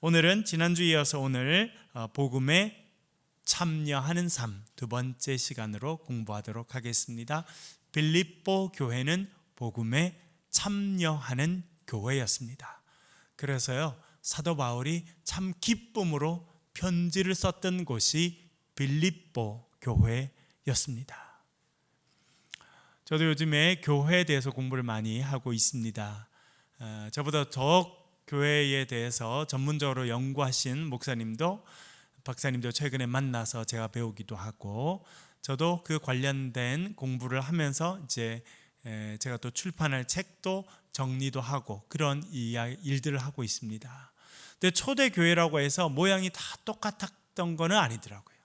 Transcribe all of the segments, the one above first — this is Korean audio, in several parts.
오늘은 지난주에 이어서 오늘 복음에 참여하는 삶 두 번째 시간으로 공부하도록 하겠습니다. 빌립보 교회는 복음에 참여하는 교회였습니다. 그래서요, 사도 바울이 참 기쁨으로 편지를 썼던 곳이 빌립보 교회였습니다. 저도 요즘에 교회에 대해서 공부를 많이 하고 있습니다. 저보다 더 교회에 대해서 전문적으로 연구하신 박사님도 최근에 만나서 제가 배우기도 하고, 저도 그 관련된 공부를 하면서 이제 제가 또 출판할 책도 정리도 하고 그런 일들을 하고 있습니다. 근데 초대교회라고 해서 모양이 다 똑같았던 거는 아니더라고요.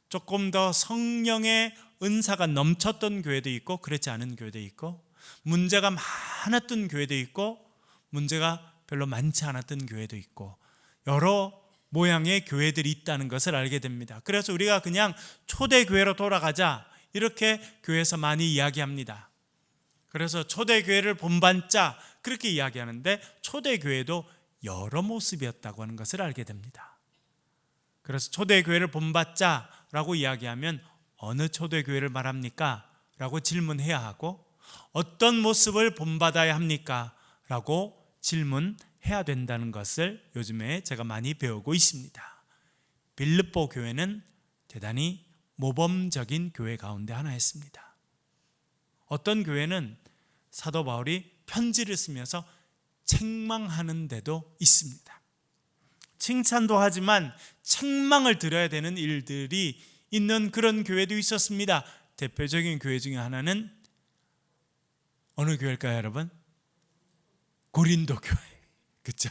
조금 더 성령의 은사가 넘쳤던 교회도 있고 그렇지 않은 교회도 있고, 문제가 많았던 교회도 있고 문제가 별로 많지 않았던 교회도 있고, 여러 모양의 교회들이 있다는 것을 알게 됩니다. 그래서 우리가 그냥 초대교회로 돌아가자 이렇게 교회에서 많이 이야기합니다. 그래서 초대교회를 본받자 그렇게 이야기하는데, 초대교회도 여러 모습이었다고 하는 것을 알게 됩니다. 그래서 초대교회를 본받자라고 이야기하면 어느 초대교회를 말합니까? 라고 질문해야 하고, 어떤 모습을 본받아야 합니까? 라고 질문해야 된다는 것을 요즘에 제가 많이 배우고 있습니다. 빌립보 교회는 대단히 모범적인 교회 가운데 하나였습니다. 어떤 교회는 사도 바울이 편지를 쓰면서 책망하는 데도 있습니다. 칭찬도 하지만 책망을 들어야 되는 일들이 있는 그런 교회도 있었습니다. 대표적인 교회 중에 하나는 어느 교회일까요, 여러분? 고린도 교회. 그렇죠?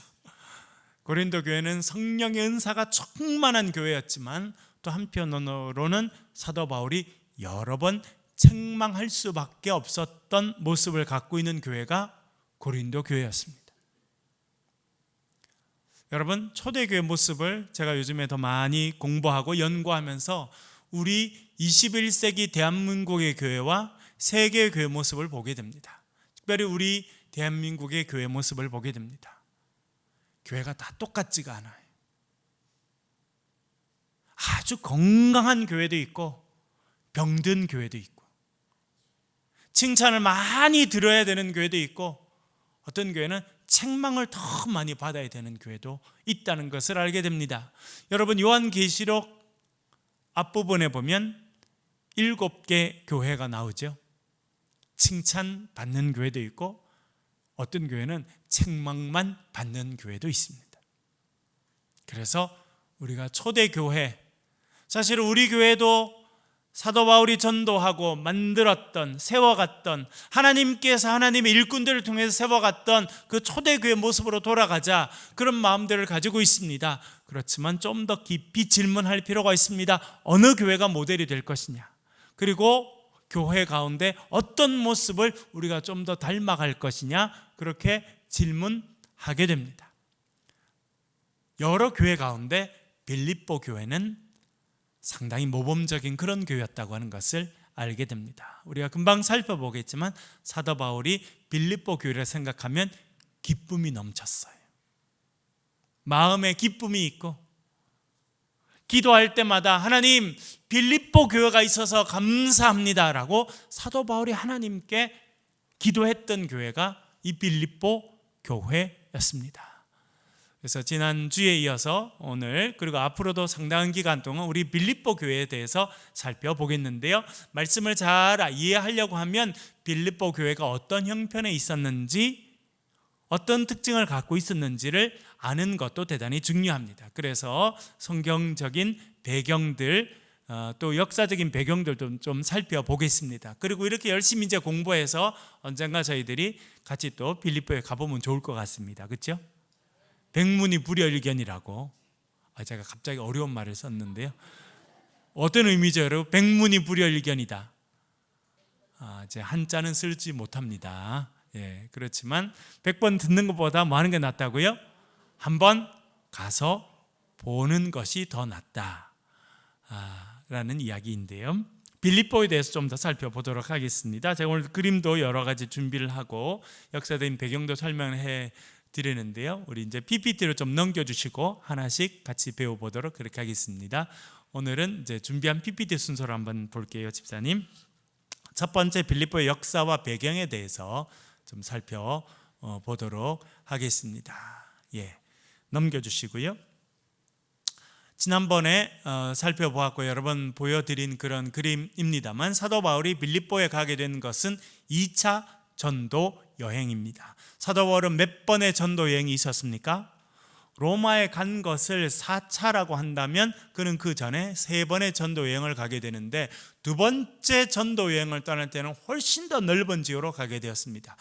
고린도 교회는 성령의 은사가 충만한 교회였지만, 또 한편으로는 사도 바울이 여러 번 책망할 수밖에 없었던 모습을 갖고 있는 교회가 고린도 교회였습니다. 여러분, 초대교회 모습을 제가 요즘에 더 많이 공부하고 연구하면서 우리 21세기 대한민국의 교회와 세계의 교회 모습을 보게 됩니다. 특별히 우리 대한민국의 교회 모습을 보게 됩니다. 교회가 다 똑같지가 않아요. 아주 건강한 교회도 있고 병든 교회도 있고, 칭찬을 많이 들어야 되는 교회도 있고, 어떤 교회는 책망을 더 많이 받아야 되는 교회도 있다는 것을 알게 됩니다. 여러분, 요한계시록 앞부분에 보면 7개 교회가 나오죠. 칭찬받는 교회도 있고 어떤 교회는 책망만 받는 교회도 있습니다. 그래서 우리가 초대교회, 사실 우리 교회도 사도 바울이 전도하고 만들었던, 세워갔던, 하나님께서 하나님의 일꾼들을 통해서 세워갔던 그 초대교회 모습으로 돌아가자, 그런 마음들을 가지고 있습니다. 그렇지만 좀 더 깊이 질문할 필요가 있습니다. 어느 교회가 모델이 될 것이냐, 그리고 교회 가운데 어떤 모습을 우리가 좀 더 닮아갈 것이냐, 그렇게 질문하게 됩니다. 여러 교회 가운데 빌립보 교회는 상당히 모범적인 그런 교회였다고 하는 것을 알게 됩니다. 우리가 금방 살펴보겠지만 사도 바울이 빌립보 교회를 생각하면 기쁨이 넘쳤어요. 마음에 기쁨이 있고, 기도할 때마다 하나님, 빌립보 교회가 있어서 감사합니다라고 사도 바울이 하나님께 기도했던 교회가 이 빌립보 교회였습니다. 그래서 지난주에 이어서 오늘, 그리고 앞으로도 상당한 기간 동안 우리 빌립보 교회에 대해서 살펴보겠는데요, 말씀을 잘 이해하려고 하면 빌립보 교회가 어떤 형편에 있었는지, 어떤 특징을 갖고 있었는지를 아는 것도 대단히 중요합니다. 그래서 성경적인 배경들, 또 역사적인 배경들도 좀 살펴보겠습니다. 그리고 이렇게 열심히 이제 공부해서 언젠가 저희들이 같이 또 빌립보에 가보면 좋을 것 같습니다. 그렇죠? 백문이 불여일견이라고, 제가 갑자기 어려운 말을 썼는데요, 어떤 의미죠, 여러분? 백문이 불여일견이다. 제 한자는 쓰지 못합니다. 그렇지만 100번 듣는 것보다 뭐 하는 게 낫다고요? 한번 가서 보는 것이 더 낫다 라는 이야기인데요, 빌립보에 대해서 좀 더 살펴보도록 하겠습니다. 제가 오늘 그림도 여러 가지 준비를 하고 역사적인 배경도 설명해 드리는데요. 우리 이제 PPT로 좀 넘겨주시고 하나씩 같이 배워보도록 그렇게 하겠습니다. 오늘은 이제 준비한 PPT 순서로 한번 볼게요, 집사님. 첫 번째 빌립보의 역사와 배경에 대해서 좀 살펴보도록 하겠습니다. 넘겨주시고요. 지난번에 살펴보았고 여러 번 보여드린 그런 그림입니다만 사도 바울이 빌립보에 가게 된 것은 2차 전도 여행입니다. 사도 바울은 몇 번의 전도 여행이 있었습니까? 로마에 간 것을 4차라고 한다면 그는 그 전에 3번의 전도 여행을 가게 되는데 두 번째 전도 여행을 떠날 때는 훨씬 더 넓은 지역으로 가게 되었습니다.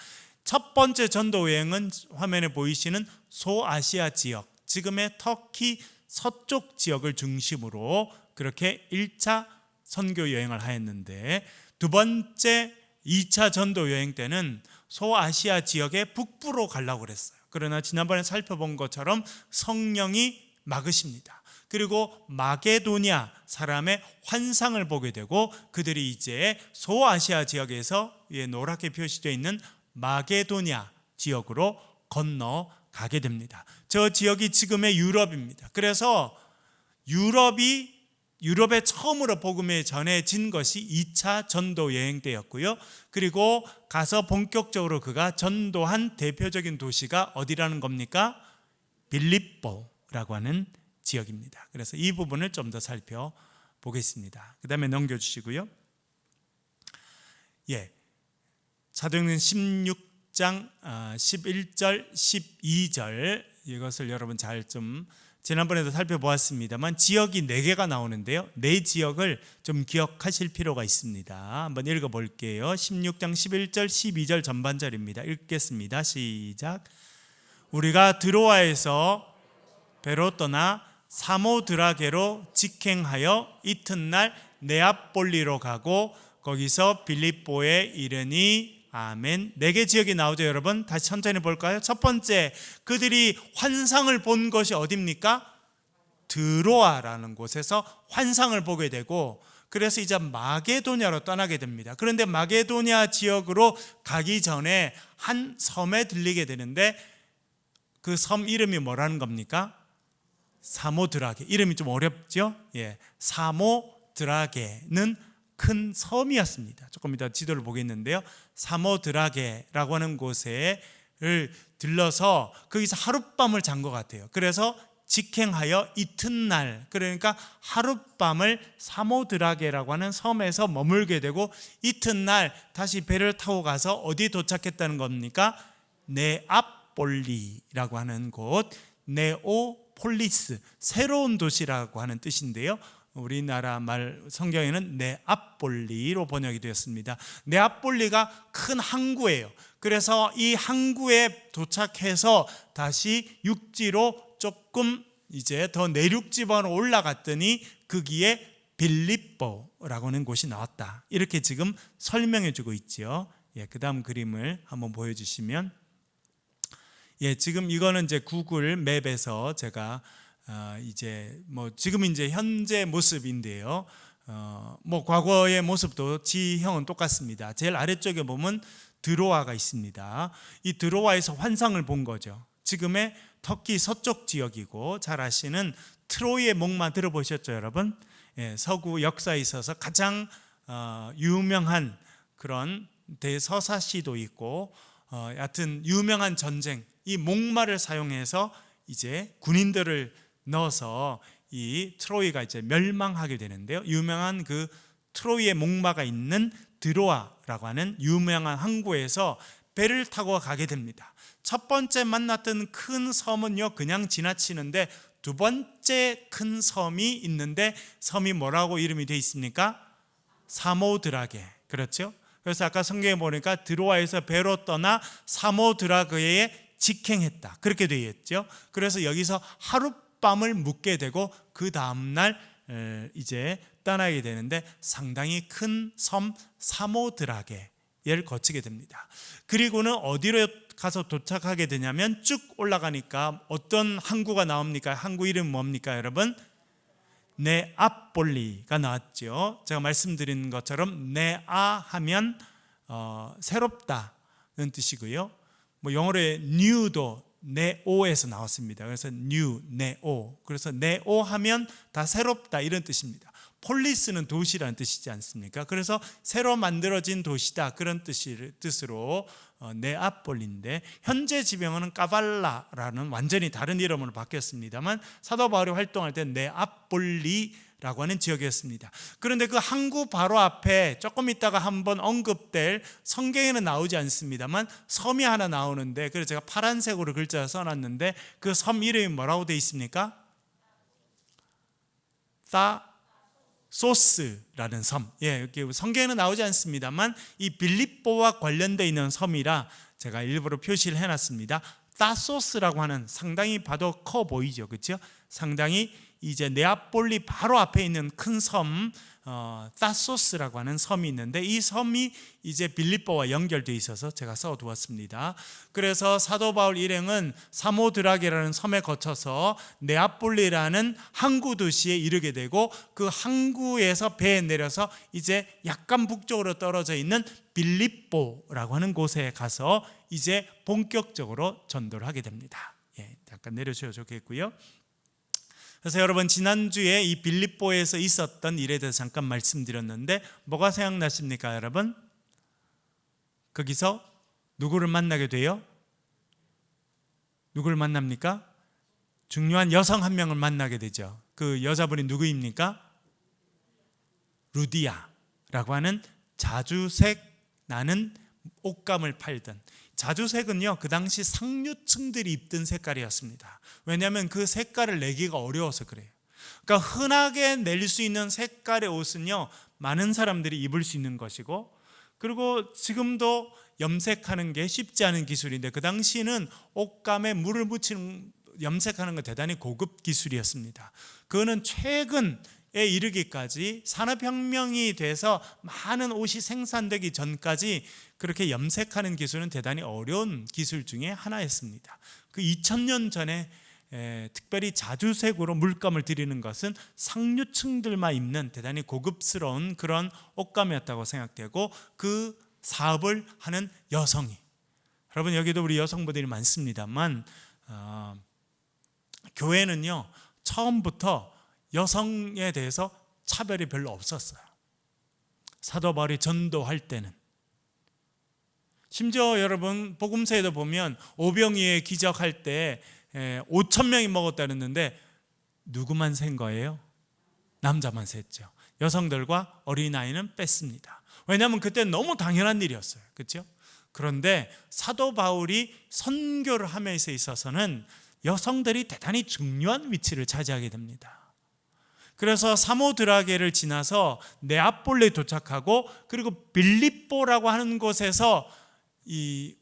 첫 번째 전도 여행은 화면에 보이시는 소아시아 지역, 지금의 터키 서쪽 지역을 중심으로 그렇게 1차 선교 여행을 하였는데 두 번째 2차 전도 여행 때는 소아시아 지역의 북부로 가려고 그랬어요. 그러나 지난번에 살펴본 것처럼 성령이 막으십니다. 그리고 마게도냐 사람의 환상을 보게 되고 그들이 이제 소아시아 지역에서 노랗게 표시되어 있는 마게도냐 지역으로 건너가게 됩니다. 저 지역이 지금의 유럽입니다. 그래서 유럽에 처음으로 복음이 전해진 것이 2차 전도 여행 때였고요. 그리고 가서 본격적으로 그가 전도한 대표적인 도시가 어디라는 겁니까? 빌립보라고 하는 지역입니다. 그래서 이 부분을 좀 더 살펴보겠습니다. 그 다음에 넘겨주시고요. 사도행전 16장 11절 12절 이것을 여러분 잘 좀 지난번에도 살펴보았습니다만 지역이 4개가 나오는데요. 4지역을 좀 기억하실 필요가 있습니다. 한번 읽어볼게요. 16장 11절 12절 전반절입니다. 읽겠습니다. 시작. 우리가 드로아에서 배로 떠나 사모드라게로 직행하여 이튿날 네아폴리로 가고 거기서 빌립보에 이르니 아멘. 4개 지역이 나오죠, 여러분. 다시 천천히 볼까요? 첫 번째, 그들이 환상을 본 것이 어디입니까? 드로아라는 곳에서 환상을 보게 되고 그래서 이제 마게도냐로 떠나게 됩니다. 그런데 마게도냐 지역으로 가기 전에 한 섬에 들리게 되는데 그 섬 이름이 뭐라는 겁니까? 사모드라게. 이름이 좀 어렵죠? 사모드라게는 큰 섬이었습니다. 조금 이따 지도를 보겠는데요. 사모드라게라고 하는 곳에 들러서 거기서 하룻밤을 잔 것 같아요. 그래서 직행하여 이튿날, 그러니까 하룻밤을 사모드라게라고 하는 섬에서 머물게 되고 이튿날 다시 배를 타고 가서 어디에 도착했다는 겁니까? 네아폴리라고 하는 곳, 네오폴리스, 새로운 도시라고 하는 뜻인데요. 우리나라 말 성경에는 네아폴리로 번역이 되었습니다. 네아폴리가 큰 항구예요. 그래서 이 항구에 도착해서 다시 육지로 조금 이제 더 내륙 지방으로 올라갔더니 거기에 빌립보라고 하는 곳이 나왔다. 이렇게 지금 설명해 주고 있죠. 그 다음 그림을 한번 보여주시면 지금 이거는 이제 구글 맵에서 제가 지금 이제 현재 모습인데요. 과거의 모습도 지형은 똑같습니다. 제일 아래쪽에 보면 드로아가 있습니다. 이 드로아에서 환상을 본 거죠. 지금의 터키 서쪽 지역이고 잘 아시는 트로이의 목마 들어보셨죠, 여러분? 서구 역사에 있어서 가장 유명한 그런 대서사시도 있고 여하튼 유명한 전쟁, 이 목마를 사용해서 이제 군인들을 넣어서 이 트로이가 이제 멸망하게 되는데요. 유명한 그 트로이의 목마가 있는 드로아라고 하는 유명한 항구에서 배를 타고 가게 됩니다. 첫 번째 만났던 큰 섬은요 그냥 지나치는데 두 번째 큰 섬이 있는데 섬이 뭐라고 이름이 되어 있습니까? 사모드라게. 그렇죠? 그래서 아까 성경에 보니까 드로아에서 배로 떠나 사모드라게에 직행했다. 그렇게 되어 있죠. 그래서 여기서 하룻밤을 묵게 되고 그 다음날 이제 떠나게 되는데 상당히 큰 섬 사모드라게를 거치게 됩니다. 그리고는 어디로 가서 도착하게 되냐면 쭉 올라가니까 어떤 항구가 나옵니까? 항구 이름 뭡니까, 여러분? 네아폴리가 나왔죠. 제가 말씀드린 것처럼 네아 하면 새롭다는 뜻이고요. 영어로의 new도 네오에서 나왔습니다. 그래서 new, 네오. 그래서 네오 하면 다 새롭다 이런 뜻입니다. 폴리스는 도시라는 뜻이지 않습니까? 그래서 새로 만들어진 도시다 그런 뜻으로 네아폴리인데, 현재 지명은 까발라라는 완전히 다른 이름으로 바뀌었습니다만 사도 바울이 활동할 때 네아폴리라고 하는 지역이었습니다. 그런데 그 항구 바로 앞에 조금 있다가 한번 언급될, 성경에는 나오지 않습니다만 섬이 하나 나오는데, 그래서 제가 파란색으로 글자 써놨는데 그 섬 이름이 뭐라고 되어 있습니까? 소스라는 섬. 성경에는 나오지 않습니다만 이 빌립보와 관련되어 있는 섬이라 제가 일부러 표시를 해놨습니다. 따소스라고 하는, 상당히 봐도 커 보이죠, 그렇죠? 상당히 이제 네아폴리 바로 앞에 있는 큰 섬, 따소스라고 하는 섬이 있는데, 이 섬이 이제 빌립보와 연결되어 있어서 제가 써두었습니다. 그래서 사도 바울 일행은 사모드라게라는 섬에 거쳐서 네아폴리라는 항구 도시에 이르게 되고, 그 항구에서 배에 내려서 이제 약간 북쪽으로 떨어져 있는 빌립보라고 하는 곳에 가서 이제 본격적으로 전도를 하게 됩니다. 잠깐 내려주셔도 좋겠고요. 그래서 여러분, 지난주에 이 빌립보에서 있었던 일에 대해서 잠깐 말씀드렸는데 뭐가 생각나십니까 여러분? 거기서 누구를 만나게 돼요? 누구를 만납니까? 중요한 여성 한 명을 만나게 되죠. 그 여자분이 누구입니까? 루디아라고 하는 자주색 나는 옷감을 팔던, 자주색은요 그 당시 상류층들이 입던 색깔이었습니다. 왜냐하면 그 색깔을 내기가 어려워서 그래요. 그러니까 흔하게 낼 수 있는 색깔의 옷은요 많은 사람들이 입을 수 있는 것이고, 그리고 지금도 염색하는 게 쉽지 않은 기술인데, 그 당시는 옷감에 물을 묻히는, 염색하는 건 대단히 고급 기술이었습니다. 그거는 최근에 이르기까지, 산업혁명이 돼서 많은 옷이 생산되기 전까지 그렇게 염색하는 기술은 대단히 어려운 기술 중에 하나였습니다. 그 2000년 전에 특별히 자주색으로 물감을 들이는 것은 상류층들만 입는 대단히 고급스러운 그런 옷감이었다고 생각되고, 그 사업을 하는 여성이, 여러분 여기도 우리 여성분들이 많습니다만 교회는요 처음부터 여성에 대해서 차별이 별로 없었어요. 사도 바울이 전도할 때는. 심지어 여러분 복음서에도 보면 오병이의 기적할 때 5,000명이 먹었다 그랬는데 누구만 센 거예요? 남자만 셌죠. 여성들과 어린아이는 뺐습니다. 왜냐하면 그때는 너무 당연한 일이었어요. 그렇죠? 그런데 사도 바울이 선교를 함에 있어서는 여성들이 대단히 중요한 위치를 차지하게 됩니다. 그래서 사모드라게를 지나서 네아폴리에 도착하고, 그리고 빌립보라고 하는 곳에서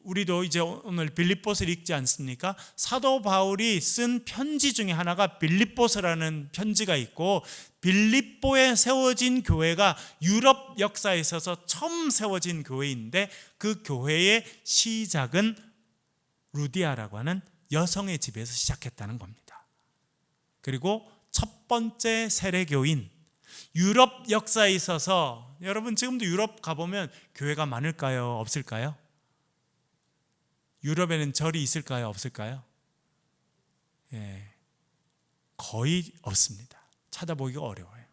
우리도 이제 오늘 빌립보서를 읽지 않습니까? 사도 바울이 쓴 편지 중에 하나가 빌립보서라는 편지가 있고, 빌립보에 세워진 교회가 유럽 역사에 있어서 처음 세워진 교회인데, 그 교회의 시작은 루디아라고 하는 여성의 집에서 시작했다는 겁니다. 그리고 첫 번째 세례교인, 유럽 역사에 있어서, 여러분 지금도 유럽 가보면 교회가 많을까요? 없을까요? 유럽에는 절이 있을까요? 없을까요? 거의 없습니다. 찾아보기가 어려워요.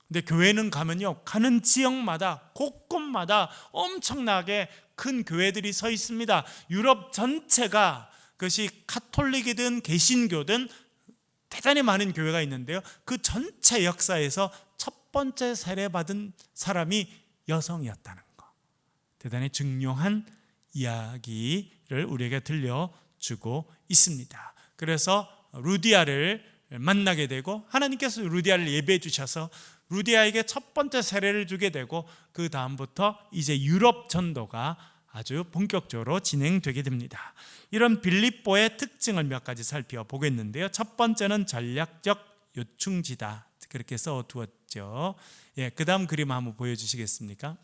근데 교회는 가면요, 가는 지역마다 곳곳마다 엄청나게 큰 교회들이 서 있습니다. 유럽 전체가, 그것이 카톨릭이든 개신교든 대단히 많은 교회가 있는데요, 그 전체 역사에서 첫 번째 세례받은 사람이 여성이었다는 것, 대단히 중요한 이야기를 우리에게 들려주고 있습니다. 그래서 루디아를 만나게 되고, 하나님께서 루디아를 예배해 주셔서 루디아에게 첫 번째 세례를 주게 되고, 그 다음부터 이제 유럽 전도가 아주 본격적으로 진행되게 됩니다. 이런 빌립보의 특징을 몇 가지 살펴보겠는데요, 첫 번째는 전략적 요충지다, 그렇게 써두었죠. 그 다음 그림 한번 보여주시겠습니까?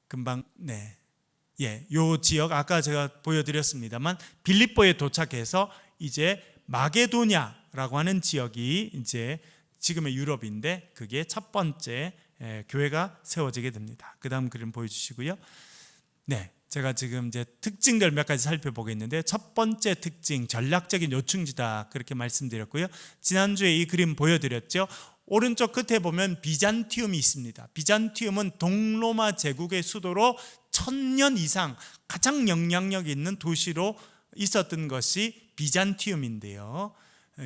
금방, 요 지역 아까 제가 보여드렸습니다만, 빌립보에 도착해서 이제 마게도냐라고 하는 지역이 이제 지금의 유럽인데, 그게 첫 번째 교회가 세워지게 됩니다. 그 다음 그림 보여주시고요. 제가 지금 이제 특징들 몇 가지 살펴보겠는데, 첫 번째 특징, 전략적인 요충지다 그렇게 말씀드렸고요. 지난주에 이 그림 보여드렸죠. 오른쪽 끝에 보면 비잔티움이 있습니다. 비잔티움은 동로마 제국의 수도로 1000년 이상 가장 영향력 있는 도시로 있었던 것이 비잔티움인데요.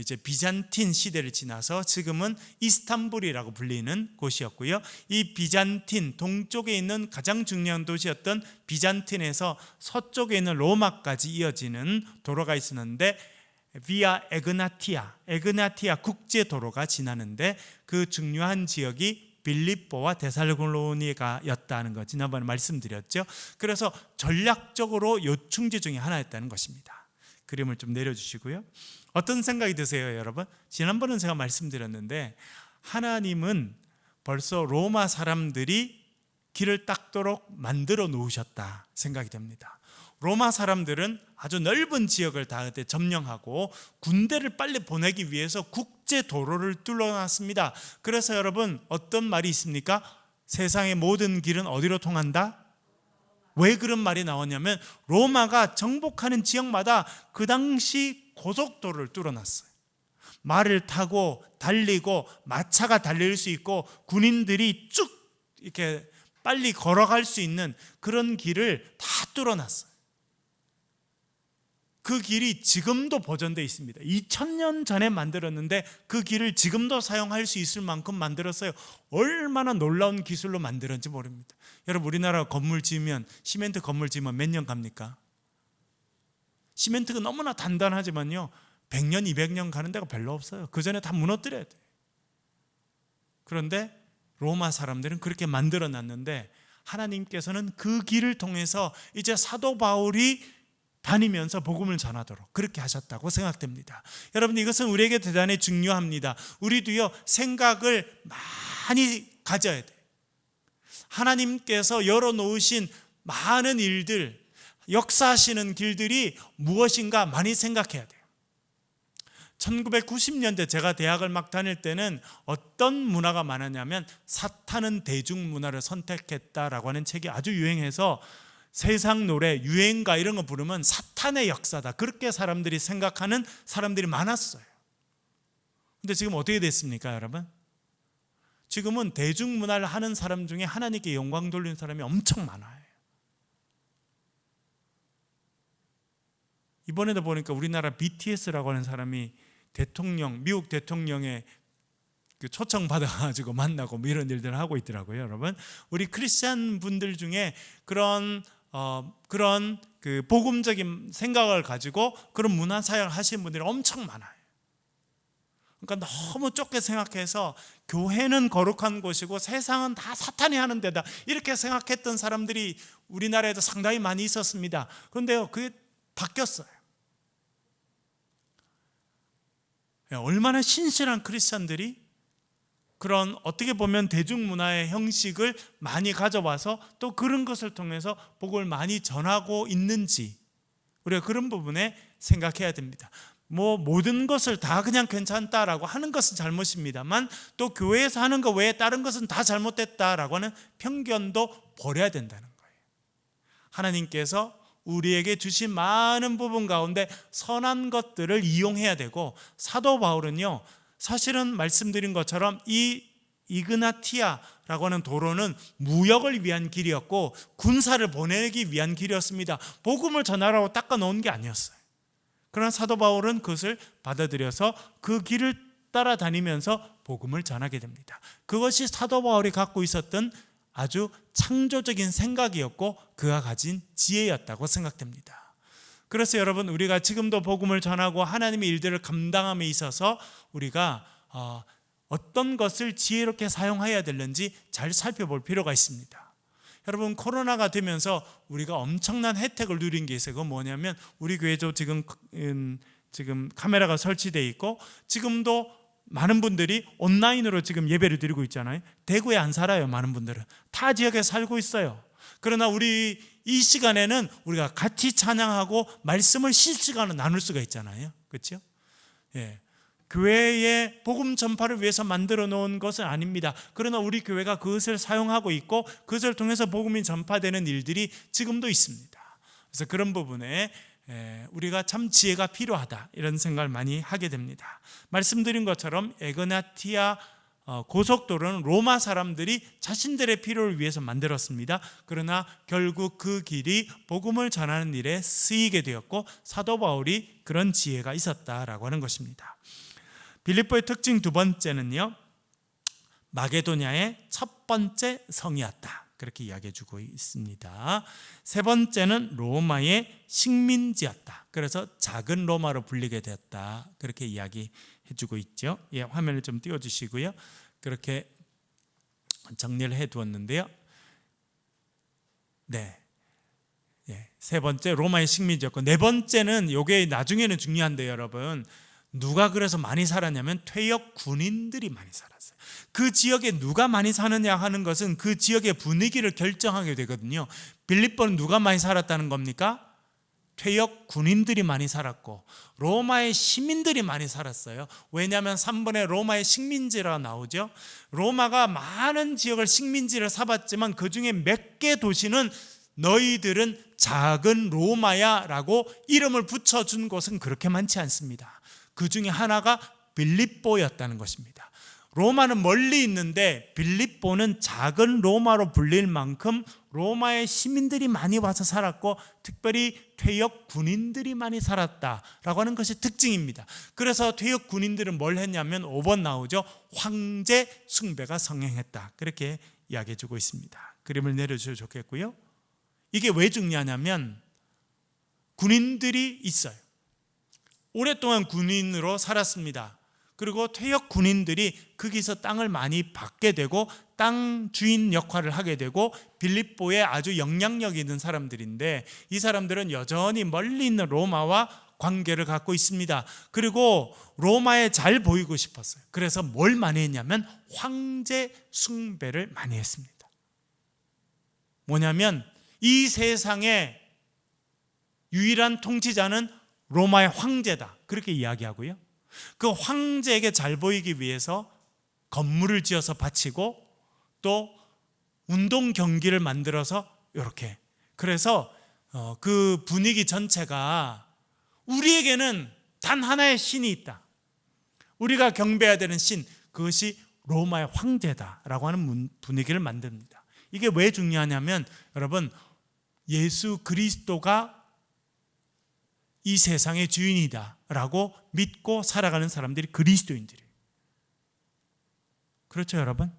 이제 비잔틴 시대를 지나서 지금은 이스탄불이라고 불리는 곳이었고요. 이 비잔틴 동쪽에 있는 가장 중요한 도시였던 비잔틴에서 서쪽에 있는 로마까지 이어지는 도로가 있었는데, 비아 에그나티아 국제도로가 지나는데 그 중요한 지역이 빌립보와 데살로니가였다는 거 지난번에 말씀드렸죠. 그래서 전략적으로 요충지 중에 하나였다는 것입니다. 그림을 좀 내려주시고요. 어떤 생각이 드세요, 여러분? 지난번에 제가 말씀드렸는데, 하나님은 벌써 로마 사람들이 길을 닦도록 만들어 놓으셨다 생각이 됩니다. 로마 사람들은 아주 넓은 지역을 다 점령하고 군대를 빨리 보내기 위해서 국제 도로를 뚫어놨습니다. 그래서 여러분, 어떤 말이 있습니까? 세상의 모든 길은 어디로 통한다? 왜 그런 말이 나왔냐면, 로마가 정복하는 지역마다 그 당시 고속도로를 뚫어놨어요. 말을 타고 달리고 마차가 달릴 수 있고 군인들이 쭉 이렇게 빨리 걸어갈 수 있는 그런 길을 다 뚫어놨어요. 그 길이 지금도 보존되어 있습니다. 2000년 전에 만들었는데 그 길을 지금도 사용할 수 있을 만큼 만들었어요. 얼마나 놀라운 기술로 만들었는지 모릅니다. 여러분, 우리나라 건물 지으면, 시멘트 건물 지으면 몇 년 갑니까? 시멘트가 너무나 단단하지만요, 100년, 200년 가는 데가 별로 없어요. 그 전에 다 무너뜨려야 돼요. 그런데 로마 사람들은 그렇게 만들어 놨는데, 하나님께서는 그 길을 통해서 이제 사도 바울이 다니면서 복음을 전하도록 그렇게 하셨다고 생각됩니다. 여러분, 이것은 우리에게 대단히 중요합니다. 우리도요, 생각을 많이 가져야 돼요. 하나님께서 열어놓으신 많은 일들, 역사하시는 길들이 무엇인가 많이 생각해야 돼요. 1990년대 제가 대학을 막 다닐 때는 어떤 문화가 많았냐면, 사탄은 대중문화를 선택했다라고 하는 책이 아주 유행해서 세상 노래, 유행가 이런 거 부르면 사탄의 역사다, 그렇게 사람들이 생각하는 사람들이 많았어요. 근데 지금 어떻게 됐습니까, 여러분? 지금은 대중문화를 하는 사람 중에 하나님께 영광 돌리는 사람이 엄청 많아요. 이번에도 보니까 우리나라 BTS라고 하는 사람이 미국 대통령의 그 초청 받아가지고 만나고 뭐 이런 일들을 하고 있더라고요, 여러분. 우리 크리스찬 분들 중에 그런 그 복음적인 생각을 가지고 그런 문화 사역을 하시는 분들이 엄청 많아요. 그러니까 너무 좁게 생각해서 교회는 거룩한 곳이고 세상은 다 사탄이 하는 데다, 이렇게 생각했던 사람들이 우리나라에도 상당히 많이 있었습니다. 그런데요, 그게 바뀌었어요. 얼마나 신실한 크리스찬들이 그런 어떻게 보면 대중문화의 형식을 많이 가져와서 또 그런 것을 통해서 복음을 많이 전하고 있는지, 우리가 그런 부분에 생각해야 됩니다. 모든 것을 다 그냥 괜찮다라고 하는 것은 잘못입니다만, 또 교회에서 하는 것 외에 다른 것은 다 잘못됐다라고 하는 편견도 버려야 된다는 거예요. 하나님께서 우리에게 주신 많은 부분 가운데 선한 것들을 이용해야 되고, 사도 바울은요, 사실은 말씀드린 것처럼 이 이그나티아라고 하는 도로는 무역을 위한 길이었고 군사를 보내기 위한 길이었습니다. 복음을 전하라고 닦아 놓은 게 아니었어요. 그러나 사도 바울은 그것을 받아들여서 그 길을 따라다니면서 복음을 전하게 됩니다. 그것이 사도 바울이 갖고 있었던 아주 창조적인 생각이었고 그가 가진 지혜였다고 생각됩니다. 그래서 여러분, 우리가 지금도 복음을 전하고 하나님의 일들을 감당함에 있어서 우리가 어떤 것을 지혜롭게 사용해야 되는지 잘 살펴볼 필요가 있습니다. 여러분, 코로나가 되면서 우리가 엄청난 혜택을 누린 게 있어요. 그건 뭐냐면, 우리 교회도 지금 카메라가 설치되어 있고 지금도 많은 분들이 온라인으로 지금 예배를 드리고 있잖아요. 대구에 안 살아요. 많은 분들은 타 지역에 살고 있어요. 그러나 우리 이 시간에는 우리가 같이 찬양하고 말씀을 실시간으로 나눌 수가 있잖아요. 그렇죠? 예. 교회의 복음 전파를 위해서 만들어 놓은 것은 아닙니다. 그러나 우리 교회가 그것을 사용하고 있고 그것을 통해서 복음이 전파되는 일들이 지금도 있습니다. 그래서 그런 부분에 우리가 참 지혜가 필요하다 이런 생각을 많이 하게 됩니다. 말씀드린 것처럼 에그나티아 고속도로는 로마 사람들이 자신들의 필요를 위해서 만들었습니다. 그러나 결국 그 길이 복음을 전하는 일에 쓰이게 되었고 사도 바울이 그런 지혜가 있었다라고 하는 것입니다. 빌립보의 특징 두 번째는요, 마게도냐의 첫 번째 성이었다, 그렇게 이야기해 주고 있습니다. 세 번째는 로마의 식민지였다. 그래서 작은 로마로 불리게 되었다, 그렇게 이야기해 주고 있죠. 예, 화면을 좀 띄워주시고요. 그렇게 정리를 해 두었는데요. 네, 세 번째 로마의 식민지였고, 네 번째는 이게 나중에는 중요한데요, 여러분. 누가 그래서 많이 살았냐면 퇴역 군인들이 많이 살았어요. 그 지역에 누가 많이 사느냐 하는 것은 그 지역의 분위기를 결정하게 되거든요. 빌립보는 누가 많이 살았다는 겁니까? 퇴역 군인들이 많이 살았고 로마의 시민들이 많이 살았어요. 왜냐하면 3번에 로마의 식민지라 나오죠. 로마가 많은 지역을 식민지를 삼았지만 그 중에 몇 개 도시는 너희들은 작은 로마야 라고 이름을 붙여준 곳은 그렇게 많지 않습니다. 그 중에 하나가 빌립보였다는 것입니다. 로마는 멀리 있는데 빌립보는 작은 로마로 불릴 만큼 로마의 시민들이 많이 와서 살았고 특별히 퇴역 군인들이 많이 살았다라고 하는 것이 특징입니다. 그래서 퇴역 군인들은 뭘 했냐면 5번 나오죠. 황제 숭배가 성행했다, 그렇게 이야기해 주고 있습니다. 그림을 내려주셔도 좋겠고요. 이게 왜 중요하냐면 군인들이 있어요. 오랫동안 군인으로 살았습니다. 그리고 퇴역 군인들이 거기서 땅을 많이 받게 되고 땅 주인 역할을 하게 되고 빌립보에 아주 영향력 있는 사람들인데 이 사람들은 여전히 멀리 있는 로마와 관계를 갖고 있습니다. 그리고 로마에 잘 보이고 싶었어요. 그래서 뭘 많이 했냐면 황제 숭배를 많이 했습니다. 뭐냐면 이 세상의 유일한 통치자는 로마의 황제다, 그렇게 이야기하고요. 그 황제에게 잘 보이기 위해서 건물을 지어서 바치고 또 운동 경기를 만들어서 이렇게, 그래서 그 분위기 전체가 우리에게는 단 하나의 신이 있다, 우리가 경배해야 되는 신, 그것이 로마의 황제다라고 하는 분위기를 만듭니다. 이게 왜 중요하냐면 여러분, 예수 그리스도가 이 세상의 주인이다 라고 믿고 살아가는 사람들이 그리스도인들이에요. 그렇죠, 여러분?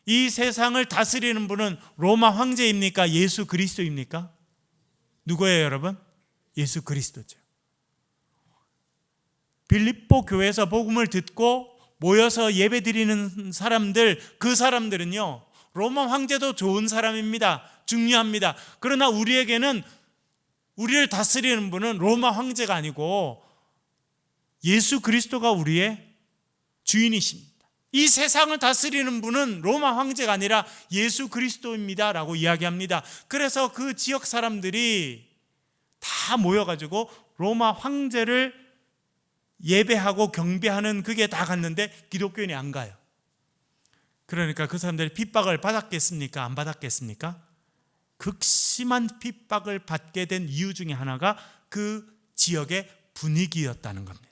이 세상을 다스리는 분은 로마 황제입니까? 예수 그리스도입니까? 누구예요, 여러분? 예수 그리스도죠. 빌립보 교회에서 복음을 듣고 모여서 예배드리는 사람들, 그 사람들은요, 로마 황제도 좋은 사람입니다. 중요합니다. 그러나 우리에게는, 우리를 다스리는 분은 로마 황제가 아니고 예수 그리스도가 우리의 주인이십니다. 이 세상을 다스리는 분은 로마 황제가 아니라 예수 그리스도입니다 라고 이야기합니다. 그래서 그 지역 사람들이 다 모여가지고 로마 황제를 예배하고 경배하는, 그게 다 갔는데 기독교인이 안 가요. 그러니까 그 사람들이 핍박을 받았겠습니까? 안 받았겠습니까? 극심한 핍박을 받게 된 이유 중에 하나가 그 지역의 분위기였다는 겁니다.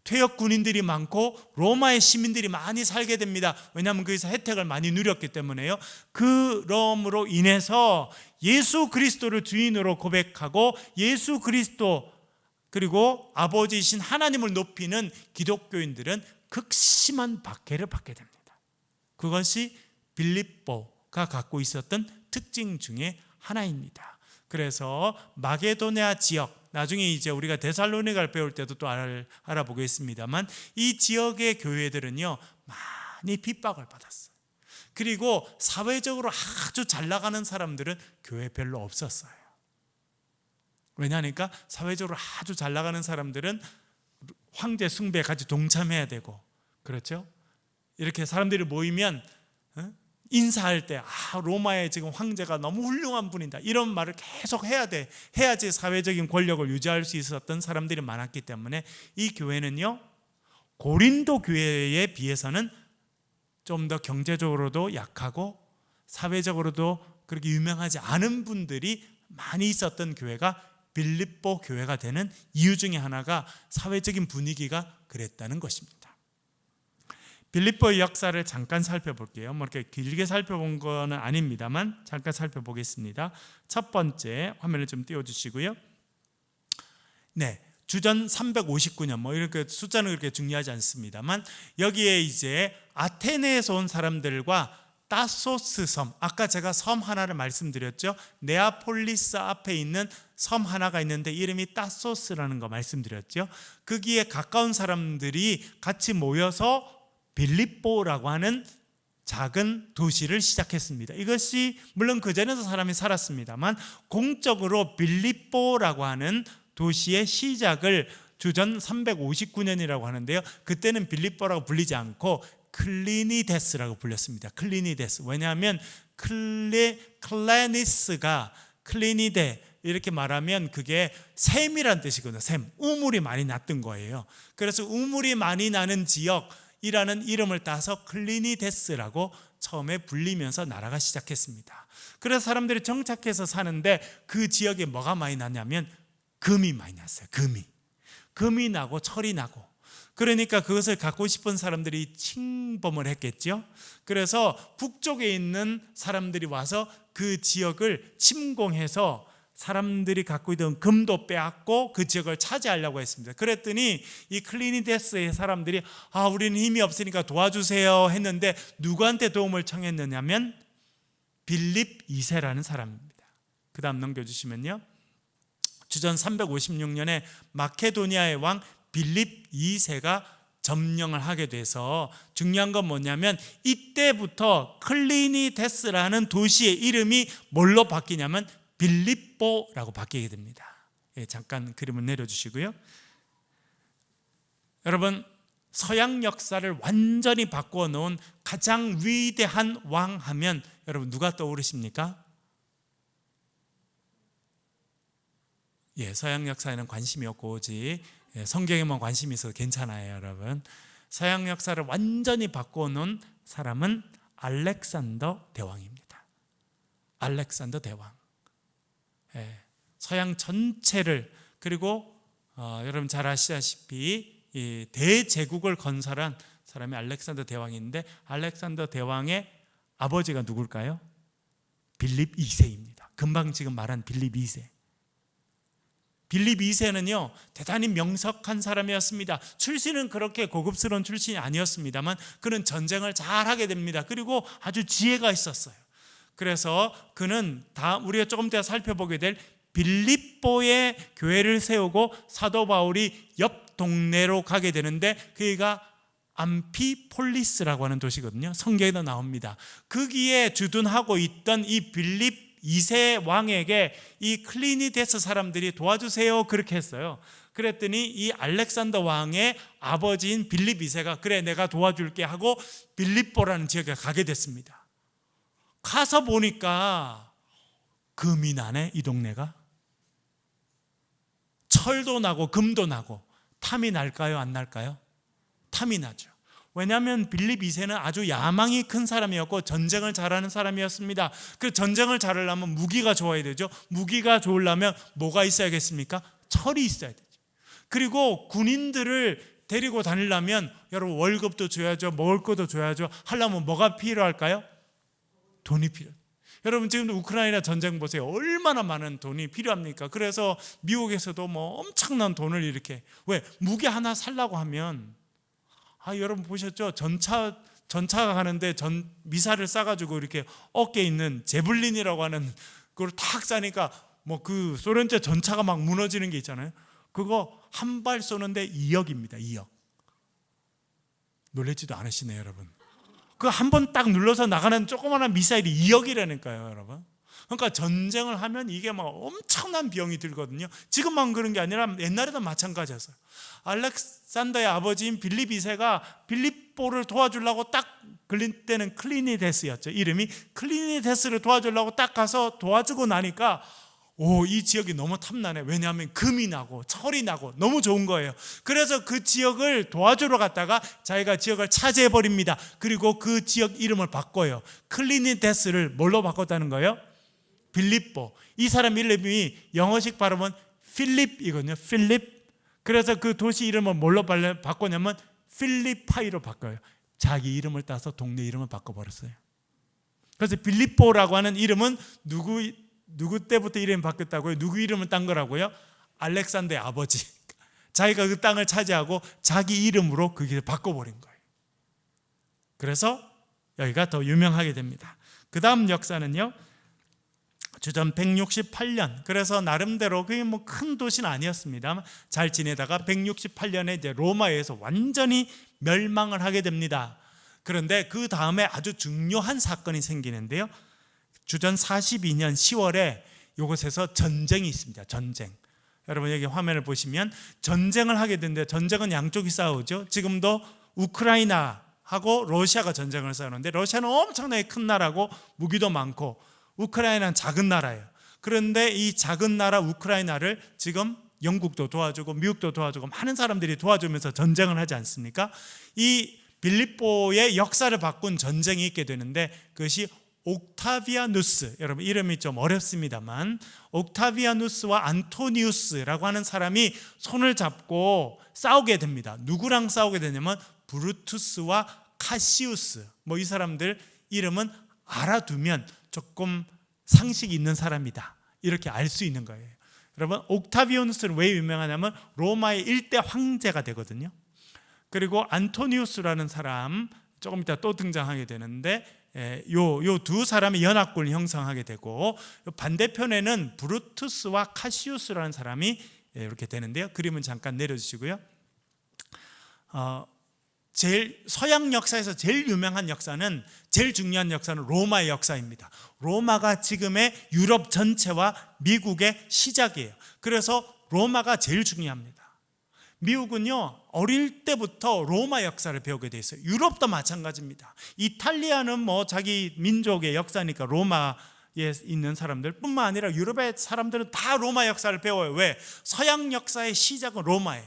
퇴역 군인들이 많고 로마의 시민들이 많이 살게 됩니다. 왜냐하면 거기서 혜택을 많이 누렸기 때문에요. 그럼으로 인해서 예수 그리스도를 주인으로 고백하고 예수 그리스도 그리고 아버지이신 하나님을 높이는 기독교인들은 극심한 박해를 받게 됩니다. 그것이 빌립보가 갖고 있었던 특징 중에 하나입니다. 그래서 마게도냐 지역, 나중에 이제 우리가 데살로니가를 배울 때도 또 알아보겠습니다만 이 지역의 교회들은요 많이 핍박을 받았어요. 그리고 사회적으로 아주 잘 나가는 사람들은 교회 별로 없었어요. 왜냐하니까 사회적으로 아주 잘 나가는 사람들은 황제 숭배에 같이 동참해야 되고, 그렇죠? 이렇게 사람들이 모이면 인사할 때 로마의 지금 황제가 너무 훌륭한 분이다 이런 말을 계속 해야 돼. 해야지 사회적인 권력을 유지할 수 있었던 사람들이 많았기 때문에 이 교회는요, 고린도 교회에 비해서는 좀 더 경제적으로도 약하고 사회적으로도 그렇게 유명하지 않은 분들이 많이 있었던 교회가 빌립보 교회가 되는 이유 중에 하나가 사회적인 분위기가 그랬다는 것입니다. 빌립보의 역사를 잠깐 살펴볼게요. 뭐 이렇게 길게 살펴본 건 아닙니다만 잠깐 살펴보겠습니다. 첫 번째 화면을 좀 띄워주시고요. 네, 주전 359년 뭐 이렇게 숫자는 그렇게 중요하지 않습니다만 여기에 이제 아테네에서 온 사람들과 따소스 섬, 아까 제가 섬 하나를 말씀드렸죠. 네아폴리스 앞에 있는 섬 하나가 있는데 이름이 따소스라는 거 말씀드렸죠. 거기에 가까운 사람들이 같이 모여서 빌립보라고 하는 작은 도시를 시작했습니다. 이것이 물론 그전에도 사람이 살았습니다만 공적으로 빌립보라고 하는 도시의 시작을 주전 359년이라고 하는데요, 그때는 빌립보라고 불리지 않고 클리니데스라고 불렸습니다. 클리니데스. 왜냐하면 클레니스가 클리니데 이렇게 말하면 그게 샘이란 뜻이거든요. 샘, 우물이 많이 났던 거예요. 그래서 우물이 많이 나는 지역이라는 이름을 따서 클리니데스라고 처음에 불리면서 나라가 시작했습니다. 그래서 사람들이 정착해서 사는데 그 지역에 뭐가 많이 났냐면 금이 많이 났어요. 금이 나고 철이 나고, 그러니까 그것을 갖고 싶은 사람들이 침범을 했겠죠. 그래서 북쪽에 있는 사람들이 와서 그 지역을 침공해서 사람들이 갖고 있던 금도 빼앗고 그 지역을 차지하려고 했습니다. 그랬더니 이 클리니데스의 사람들이 우리는 힘이 없으니까 도와주세요 했는데 누구한테 도움을 청했느냐면 빌립 2세라는 사람입니다. 그 다음 넘겨주시면요, 주전 356년에 마케도니아의 왕 빌립 2세가 점령을 하게 돼서 중요한 건 뭐냐면 이때부터 클리니데스라는 도시의 이름이 뭘로 바뀌냐면 빌립보라고 바뀌게 됩니다. 잠깐 그림을 내려주시고요. 여러분, 서양 역사를 완전히 바꾸어 놓은 가장 위대한 왕 하면 여러분 누가 떠오르십니까? 서양 역사에는 관심이 없고 오직 성경에만 관심이 있어서 괜찮아요, 여러분. 서양 역사를 완전히 바꾸어 놓은 사람은 알렉산더 대왕입니다. 알렉산더 대왕. 서양 전체를, 그리고 여러분 잘 아시다시피 이 대제국을 건설한 사람이 알렉산더 대왕인데 알렉산더 대왕의 아버지가 누굴까요? 빌립 2세입니다. 금방 지금 말한 빌립 2세. 빌립 2세는요 대단히 명석한 사람이었습니다. 출신은 그렇게 고급스러운 출신이 아니었습니다만 그는 전쟁을 잘하게 됩니다. 그리고 아주 지혜가 있었어요. 그래서 그는 우리가 조금 더 살펴보게 될 빌립보의 교회를 세우고 사도 바울이 옆 동네로 가게 되는데 그가 암피폴리스라고 하는 도시거든요. 성경에도 나옵니다. 거기에 주둔하고 있던 이 빌립 2세 왕에게 이 클리니데스 사람들이 도와주세요 그렇게 했어요. 그랬더니 이 알렉산더 왕의 아버지인 빌립 2세가 그래 내가 도와줄게 하고 빌립보라는 지역에 가게 됐습니다. 가서 보니까 금이 나네. 이 동네가 철도 나고 금도 나고. 탐이 날까요 안 날까요? 탐이 나죠. 왜냐하면 빌립 2세는 아주 야망이 큰 사람이었고 전쟁을 잘하는 사람이었습니다. 그 전쟁을 잘하려면 무기가 좋아야 되죠. 무기가 좋으려면 뭐가 있어야겠습니까? 철이 있어야 되죠. 그리고 군인들을 데리고 다니려면 여러분 월급도 줘야죠. 먹을 것도 줘야죠. 하려면 뭐가 필요할까요? 돈이 필요해요. 여러분 지금 우크라이나 전쟁 보세요. 얼마나 많은 돈이 필요합니까? 그래서 미국에서도 뭐 엄청난 돈을 이렇게, 왜? 무기 하나 살라고 하면 여러분 보셨죠? 전차가 가는데 미사를 쏴가지고 이렇게 어깨에 있는 제블린이라고 하는 그걸 탁 쏴니까 뭐 그 소련제 전차가 막 무너지는 게 있잖아요. 그거 한 발 쏘는데 2억입니다. 2억. 놀라지도 않으시네요, 여러분. 그 한 번 딱 눌러서 나가는 조그마한 미사일이 2억이라니까요, 여러분. 그러니까 전쟁을 하면 이게 막 엄청난 비용이 들거든요. 지금만 그런 게 아니라 옛날에도 마찬가지였어요. 알렉산더의 아버지인 빌립 2세가 빌립보를 도와주려고 딱 걸린 때는 클리니데스였죠. 이름이 클리니데스를 도와주려고 딱 가서 도와주고 나니까 이 지역이 너무 탐나네. 왜냐하면 금이 나고 철이 나고 너무 좋은 거예요. 그래서 그 지역을 도와주러 갔다가 자기가 지역을 차지해 버립니다. 그리고 그 지역 이름을 바꿔요. 클리니데스를 뭘로 바꿨다는 거예요? 빌립보. 이 사람 이름이 영어식 발음은 필립이거든요. 필립. 그래서 그 도시 이름을 뭘로 바꿨냐면 필리파이로 바꿔요. 자기 이름을 따서 동네 이름을 바꿔버렸어요. 그래서 빌립보라고 하는 이름은 누구 때부터 이름이 바뀌었다고요? 누구 이름을 딴 거라고요? 알렉산더의 아버지. 자기가 그 땅을 차지하고 자기 이름으로 그게 바꿔버린 거예요. 그래서 여기가 더 유명하게 됩니다. 그 다음 역사는요, 주전 168년. 그래서 나름대로 그게 뭐 큰 도시는 아니었습니다만 잘 지내다가 168년에 이제 로마에 의해서 완전히 멸망을 하게 됩니다. 그런데 그 다음에 아주 중요한 사건이 생기는데요. 주전 42년 10월에 이곳에서 전쟁이 있습니다. 전쟁. 여러분 여기 화면을 보시면 전쟁을 하게 되는데, 전쟁은 양쪽이 싸우죠. 지금도 우크라이나하고 러시아가 전쟁을 싸우는데, 러시아는 엄청나게 큰 나라고 무기도 많고 우크라이나는 작은 나라예요. 그런데 이 작은 나라 우크라이나를 지금 영국도 도와주고 미국도 도와주고 많은 사람들이 도와주면서 전쟁을 하지 않습니까? 이 빌립보의 역사를 바꾼 전쟁이 있게 되는데, 그것이 옥타비아누스, 여러분 이름이 좀 어렵습니다만 옥타비아누스와 안토니우스라고 하는 사람이 손을 잡고 싸우게 됩니다. 누구랑 싸우게 되냐면 브루투스와 카시우스. 뭐 이 사람들 이름은 알아두면 조금 상식이 있는 사람이다, 이렇게 알 수 있는 거예요. 여러분 옥타비아누스는 왜 유명하냐면 로마의 1대 황제가 되거든요. 그리고 안토니우스라는 사람 조금 이따 또 등장하게 되는데, 요 두 사람이 연합군을 형성하게 되고, 반대편에는 브루투스와 카시우스라는 사람이 이렇게 되는데요. 그림은 잠깐 내려주시고요. 서양 역사에서 제일 유명한 역사는, 제일 중요한 역사는 로마의 역사입니다. 로마가 지금의 유럽 전체와 미국의 시작이에요. 그래서 로마가 제일 중요합니다. 미국은요, 어릴 때부터 로마 역사를 배우게 돼 있어요. 유럽도 마찬가지입니다. 이탈리아는 뭐 자기 민족의 역사니까 로마에 있는 사람들 뿐만 아니라 유럽의 사람들은 다 로마 역사를 배워요. 왜? 서양 역사의 시작은 로마예요.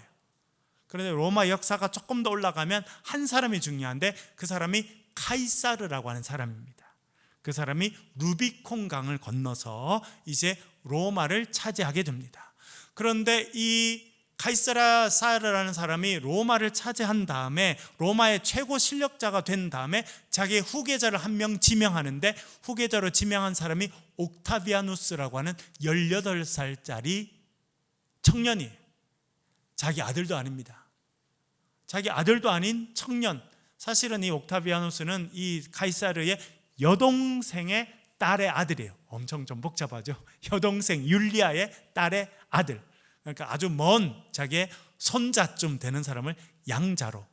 그런데 로마 역사가 조금 더 올라가면 한 사람이 중요한데, 그 사람이 카이사르라고 하는 사람입니다. 그 사람이 루비콘 강을 건너서 이제 로마를 차지하게 됩니다. 그런데 이 카이사르라는 사람이 로마를 차지한 다음에, 로마의 최고 실력자가 된 다음에 자기의 후계자를 한 명 지명하는데, 후계자로 지명한 사람이 옥타비아누스라고 하는 18살짜리 청년이에요. 자기 아들도 아닙니다. 자기 아들도 아닌 청년. 사실은 이 옥타비아누스는 이 카이사르의 여동생의 딸의 아들이에요. 엄청 좀 복잡하죠. 여동생 율리아의 딸의 아들. 그러니까 아주 먼 자기의 손자쯤 되는 사람을 양자로,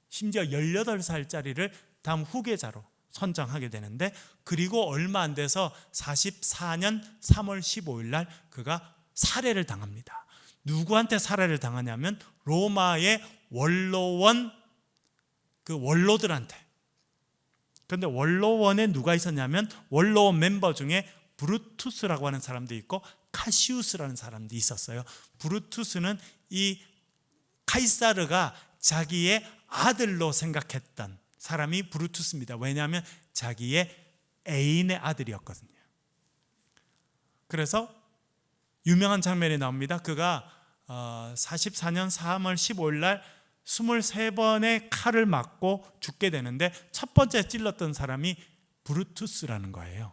심지어 18살짜리를 다음 후계자로 선정하게 되는데, 그리고 얼마 안 돼서 44년 3월 15일 날 그가 살해를 당합니다. 누구한테 살해를 당하냐면 로마의 원로원, 그 원로들한테. 그런데 원로원에 누가 있었냐면 원로원 멤버 중에 브루투스라고 하는 사람도 있고 카시우스라는 사람도 있었어요. 브루투스는 이 카이사르가 자기의 아들로 생각했던 사람이 브루투스입니다. 왜냐하면 자기의 애인의 아들이었거든요. 그래서 유명한 장면이 나옵니다. 그가 44년 3월 15일 날 23번의 칼을 맞고 죽게 되는데, 첫 번째 찔렀던 사람이 브루투스라는 거예요.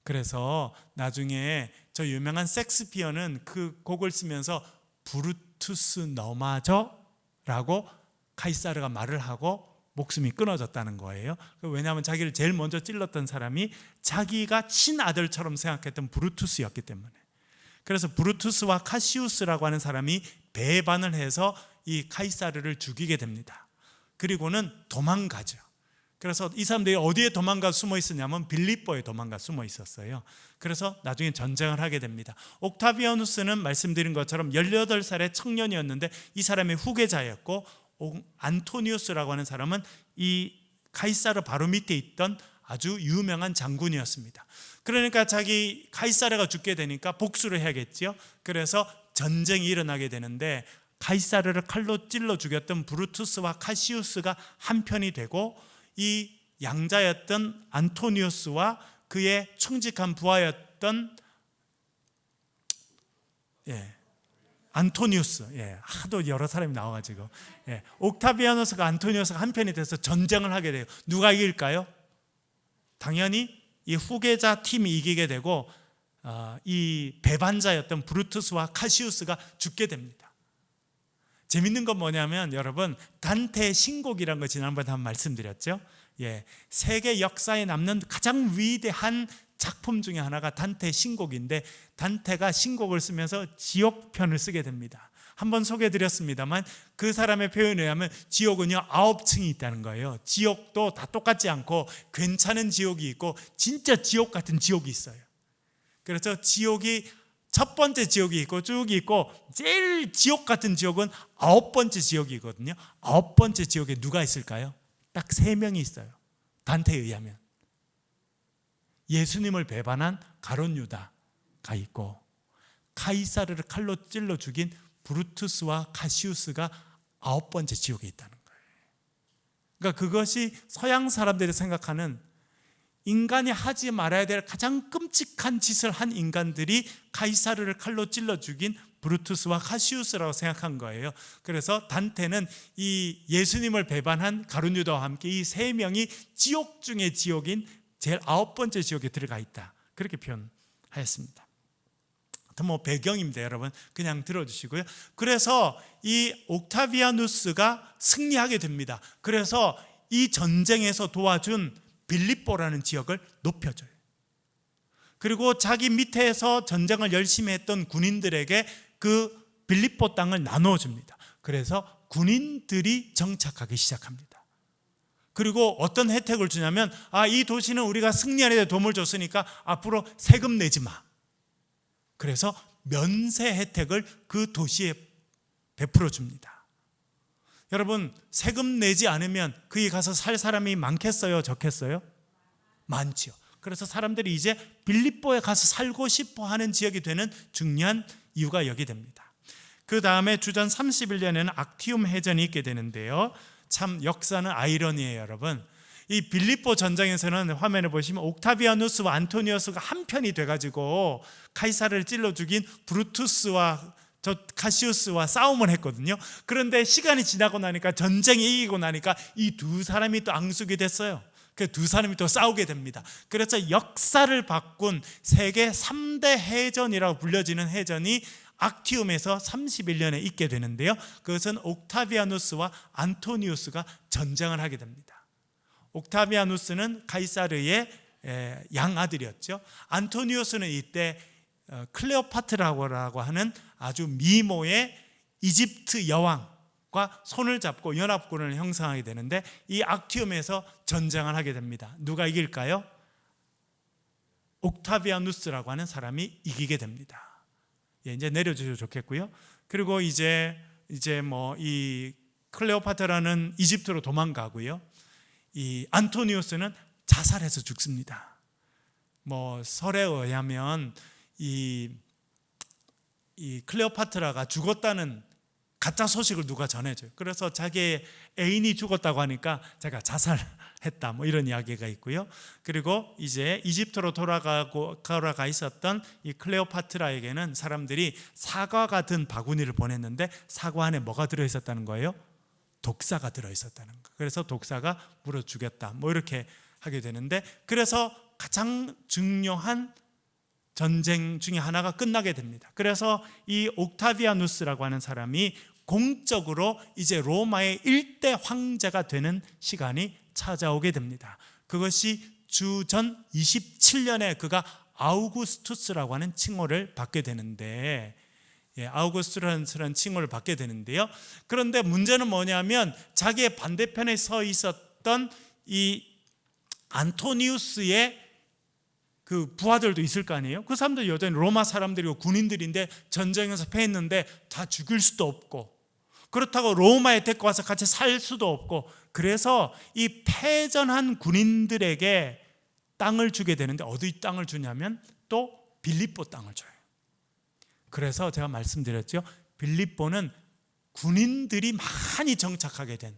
그래서 나중에 저 유명한 섹스피어는 그 곡을 쓰면서 브루투스 너마저 라고 카이사르가 말을 하고 목숨이 끊어졌다는 거예요. 왜냐하면 자기를 제일 먼저 찔렀던 사람이 자기가 친아들처럼 생각했던 브루투스였기 때문에. 그래서 브루투스와 카시우스라고 하는 사람이 배반을 해서 이 카이사르를 죽이게 됩니다. 그리고는 도망가죠. 그래서 이 사람들이 어디에 도망가 숨어 있었냐면 빌립보에 도망가 숨어 있었어요. 그래서 나중에 전쟁을 하게 됩니다. 옥타비아누스는 말씀드린 것처럼 18살의 청년이었는데 이 사람의 후계자였고, 안토니우스라고 하는 사람은 이 카이사르 바로 밑에 있던 아주 유명한 장군이었습니다. 그러니까 자기 카이사르가 죽게 되니까 복수를 해야겠죠. 그래서 전쟁이 일어나게 되는데 카이사르를 칼로 찔러 죽였던 브루투스와 카시우스가 한편이 되고, 이 양자였던 안토니우스와 그의 충직한 부하였던 안토니우스, 하도 여러 사람이 나와가지고 옥타비아누스가 안토니우스가 한편이 돼서 전쟁을 하게 돼요. 누가 이길까요? 당연히 이 후계자 팀이 이기게 되고, 이 배반자였던 브루투스와 카시우스가 죽게 됩니다. 재밌는 건 뭐냐면 여러분, 단테의 신곡이라는 거 지난번에 한번 말씀드렸죠. 세계 역사에 남는 가장 위대한 작품 중에 하나가 단테의 신곡인데, 단테가 신곡을 쓰면서 지옥편을 쓰게 됩니다. 한번 소개해드렸습니다만 그 사람의 표현에 의하면 지옥은요 9층이 있다는 거예요. 지옥도 다 똑같지 않고 괜찮은 지옥이 있고 진짜 지옥 같은 지옥이 있어요. 그래서 지옥이 첫 번째 지옥이 있고 쭉 있고, 제일 지옥 같은 지옥은 9번째 지옥이거든요. 9번째 지옥에 누가 있을까요? 딱 3명이 있어요. 단테에 의하면 예수님을 배반한 가룟 유다가 있고, 카이사르를 칼로 찔러 죽인 브루투스와 카시우스가 9번째 지옥에 있다는 거예요. 그러니까 그것이 서양 사람들이 생각하는 인간이 하지 말아야 될 가장 끔찍한 짓을 한 인간들이 카이사르를 칼로 찔러 죽인 브루투스와 카시우스라고 생각한 거예요. 그래서 단테는 이 예수님을 배반한 가룟 유다와 함께 이 3명이 지옥 중의 지옥인 제일 9번째 지옥에 들어가 있다, 그렇게 표현하였습니다. 뭐 배경입니다. 여러분 그냥 들어주시고요. 그래서 이 옥타비아누스가 승리하게 됩니다. 그래서 이 전쟁에서 도와준 빌립보라는 지역을 높여줘요. 그리고 자기 밑에서 전쟁을 열심히 했던 군인들에게 그 빌립보 땅을 나눠줍니다. 그래서 군인들이 정착하기 시작합니다. 그리고 어떤 혜택을 주냐면, 이 도시는 우리가 승리하는 데 도움을 줬으니까 앞으로 세금 내지 마. 그래서 면세 혜택을 그 도시에 베풀어 줍니다. 여러분, 세금 내지 않으면 거기 가서 살 사람이 많겠어요, 적겠어요? 많죠. 그래서 사람들이 이제 빌립보에 가서 살고 싶어 하는 지역이 되는 중요한 이유가 여기 됩니다. 그 다음에 주전 31년에는 악티움 해전이 있게 되는데요. 참 역사는 아이러니예요, 여러분. 이 빌립보 전쟁에서는 화면에 보시면 옥타비아누스와 안토니우스가 한편이 돼가지고 카이사르를 찔러 죽인 브루투스와 카시우스와 싸움을 했거든요. 그런데 시간이 지나고 나니까, 전쟁이 이기고 나니까 이 두 사람이 또 앙숙이 됐어요. 그 두 사람이 또 싸우게 됩니다. 그래서 역사를 바꾼 세계 3대 해전이라고 불려지는 해전이 악티움에서 31년에 있게 되는데요. 그것은 옥타비아누스와 안토니우스가 전쟁을 하게 됩니다. 옥타비아누스는 카이사르의 양아들이었죠. 안토니우스는 이때 클레오파트라고 하는 아주 미모의 이집트 여왕과 손을 잡고 연합군을 형성하게 되는데, 이 악티움에서 전쟁을 하게 됩니다. 누가 이길까요? 옥타비아누스라고 하는 사람이 이기게 됩니다. 이제 내려주셔도 좋겠고요. 그리고 이제 뭐 이 클레오파트라는 이집트로 도망가고요. 이 안토니우스는 자살해서 죽습니다. 뭐 설에 의하면 이 클레오파트라가 죽었다는 가짜 소식을 누가 전해줘요. 그래서 자기의 애인이 죽었다고 하니까 자기가 자살했다, 뭐 이런 이야기가 있고요. 그리고 이제 이집트로 돌아가 있었던 이 클레오파트라에게는 사람들이 사과가 든 바구니를 보냈는데, 사과 안에 뭐가 들어있었다는 거예요? 독사가 들어있었다는 거. 그래서 독사가 물어 죽였다, 뭐 이렇게 하게 되는데, 그래서 가장 중요한 전쟁 중에 하나가 끝나게 됩니다. 그래서 이 옥타비아누스라고 하는 사람이 공적으로 이제 로마의 1대 황제가 되는 시간이 찾아오게 됩니다. 그것이 주전 27년에 그가 아우구스투스라고 하는 칭호를 받게 되는데, 아우구스투스라는 칭호를 받게 되는데요. 그런데 문제는 뭐냐면, 자기의 반대편에 서 있었던 이 안토니우스의 그 부하들도 있을 거 아니에요. 그 사람들 여전히 로마 사람들이고 군인들인데 전쟁에서 패했는데 다 죽일 수도 없고, 그렇다고 로마에 데리고 와서 같이 살 수도 없고, 그래서 이 패전한 군인들에게 땅을 주게 되는데 어디 땅을 주냐면 또 빌립보 땅을 줘요. 그래서 제가 말씀드렸죠. 빌립보는 군인들이 많이 정착하게 된,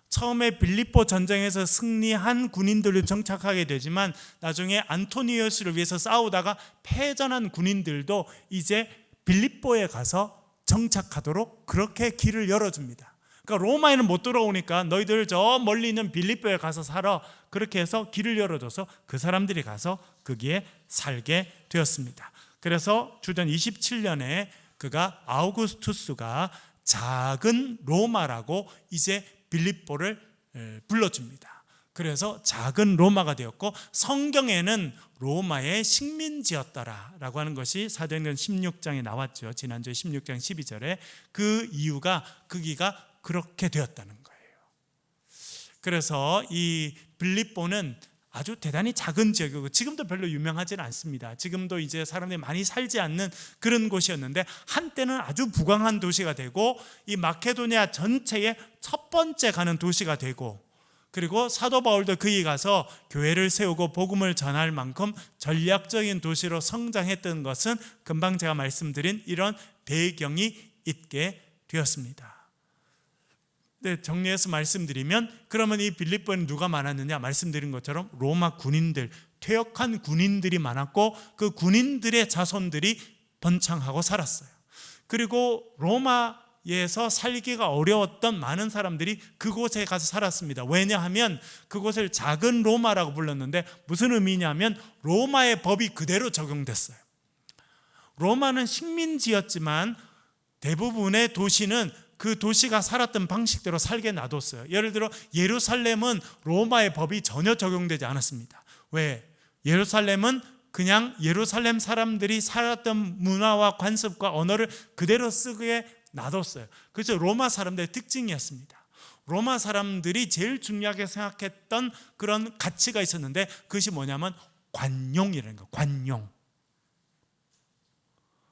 처음에 빌립보 전쟁에서 승리한 군인들로 정착하게 되지만 나중에 안토니우스를 위해서 싸우다가 패전한 군인들도 이제 빌립보에 가서 정착하도록 그렇게 길을 열어줍니다. 그러니까 로마에는 못 들어오니까 너희들 저 멀리 있는 빌립보에 가서 살아, 그렇게 해서 길을 열어줘서 그 사람들이 가서 거기에 살게 되었습니다. 그래서 주전 27년에 그가 아우구스투스가 작은 로마라고 이제 빌립보를 불러줍니다. 그래서 작은 로마가 되었고, 성경에는 로마의 식민지였더라라고 하는 것이 사도행전 16장에 나왔죠. 지난주에 16장 12절에 그 이유가 거기가 그렇게 되었다는 거예요. 그래서 이 빌립보는 아주 대단히 작은 지역이고 지금도 별로 유명하지는 않습니다. 지금도 이제 사람들이 많이 살지 않는 그런 곳이었는데 한때는 아주 부강한 도시가 되고 이 마케도니아 전체의 첫 번째 가는 도시가 되고, 그리고 사도 바울도 거기 가서 교회를 세우고 복음을 전할 만큼 전략적인 도시로 성장했던 것은 금방 제가 말씀드린 이런 배경이 있게 되었습니다. 네, 정리해서 말씀드리면, 그러면 이 빌립보에는 누가 많았느냐? 말씀드린 것처럼 로마 군인들, 퇴역한 군인들이 많았고 그 군인들의 자손들이 번창하고 살았어요. 그리고 로마에서 살기가 어려웠던 많은 사람들이 그곳에 가서 살았습니다. 왜냐하면 그곳을 작은 로마라고 불렀는데 무슨 의미냐면 로마의 법이 그대로 적용됐어요. 로마는 식민지였지만 대부분의 도시는 그 도시가 살았던 방식대로 살게 놔뒀어요. 예를 들어 예루살렘은 로마의 법이 전혀 적용되지 않았습니다. 왜? 예루살렘은 그냥 예루살렘 사람들이 살았던 문화와 관습과 언어를 그대로 쓰게 놔뒀어요. 그래서 로마 사람들의 특징이었습니다. 로마 사람들이 제일 중요하게 생각했던 그런 가치가 있었는데 그것이 뭐냐면 관용이라는 거예요. 관용.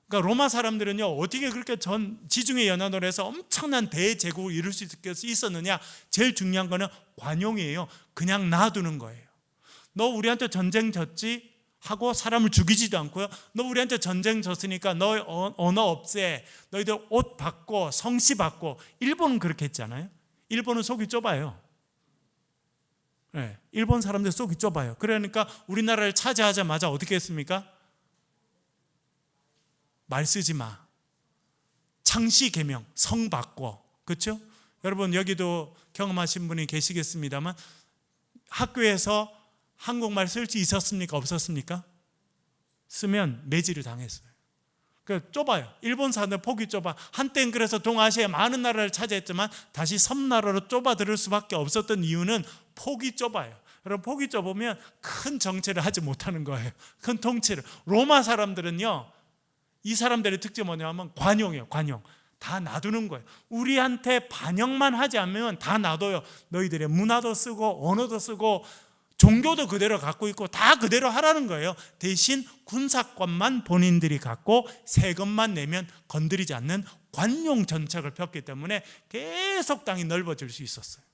그러니까 로마 사람들은요, 어떻게 그렇게 전 지중해 연안으로 해서 엄청난 대제국을 이룰 수 있었느냐? 제일 중요한 거는 관용이에요. 그냥 놔두는 거예요. 너 우리한테 전쟁 졌지? 하고 사람을 죽이지도 않고요. 너 우리한테 전쟁 졌으니까 너 언어 없애, 너희들 옷 바꿔, 성씨 바꿔. 일본은 그렇게 했잖아요. 일본은 속이 좁아요. 네, 일본 사람들 속이 좁아요. 그러니까 우리나라를 차지하자마자 어떻게 했습니까? 말 쓰지 마. 창씨 계명, 성 바꿔. 그렇죠? 여러분 여기도 경험하신 분이 계시겠습니다만 학교에서 한국말 쓸 수 있었습니까? 없었습니까? 쓰면 매질을 당했어요. 그러니까 좁아요. 일본 사람들 폭이 좁아. 한때는 그래서 동아시아의 많은 나라를 차지했지만 다시 섬나라로 좁아들을 수밖에 없었던 이유는 폭이 좁아요. 여러분 폭이 좁으면 큰 정체를 하지 못하는 거예요. 큰 통치를. 로마 사람들은요, 이 사람들의 특징이 뭐냐면 관용이에요. 관용. 다 놔두는 거예요. 우리한테 반영만 하지 않으면 다 놔둬요. 너희들의 문화도 쓰고 언어도 쓰고 종교도 그대로 갖고 있고 다 그대로 하라는 거예요. 대신 군사권만 본인들이 갖고 세금만 내면 건드리지 않는 관용 정책을 폈기 때문에 계속 땅이 넓어질 수 있었어요.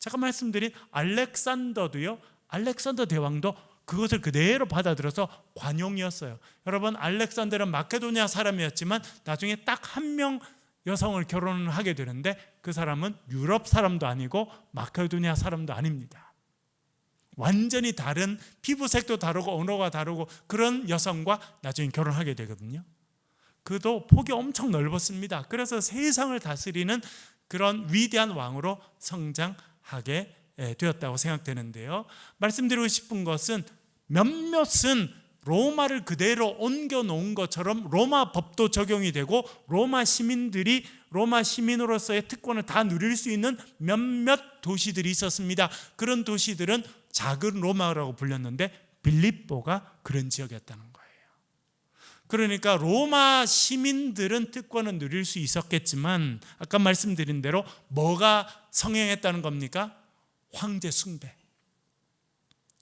제가 말씀드린 알렉산더도요, 알렉산더 대왕도 그것을 그대로 받아들여서 관용이었어요. 여러분 알렉산더는 마케도니아 사람이었지만 나중에 딱 한 명 여성을 결혼을 하게 되는데 그 사람은 유럽 사람도 아니고 마케도니아 사람도 아닙니다. 완전히 다른, 피부색도 다르고 언어가 다르고 그런 여성과 나중에 결혼하게 되거든요. 그도 폭이 엄청 넓었습니다. 그래서 세상을 다스리는 그런 위대한 왕으로 성장하게 되었다고 생각되는데요. 말씀드리고 싶은 것은 몇몇은 로마를 그대로 옮겨 놓은 것처럼 로마 법도 적용이 되고 로마 시민들이 로마 시민으로서의 특권을 다 누릴 수 있는 몇몇 도시들이 있었습니다. 그런 도시들은 작은 로마라고 불렸는데 빌립보가 그런 지역이었다는 거예요. 그러니까 로마 시민들은 특권을 누릴 수 있었겠지만 아까 말씀드린 대로 뭐가 성행했다는 겁니까? 황제 숭배.